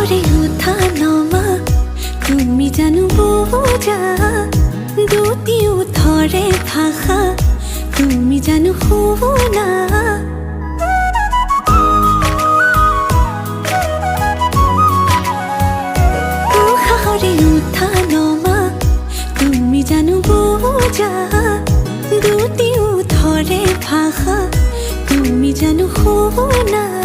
সাগরে উঠা নমা তুমি জানো বোঝা দুটি উঠৰে ভাষা তুমি জানো শুনা সাগৰে উঠা নমা তুমি জানো বোঝা দুটি উঠৰে ভাষা তুমি জানো শুনা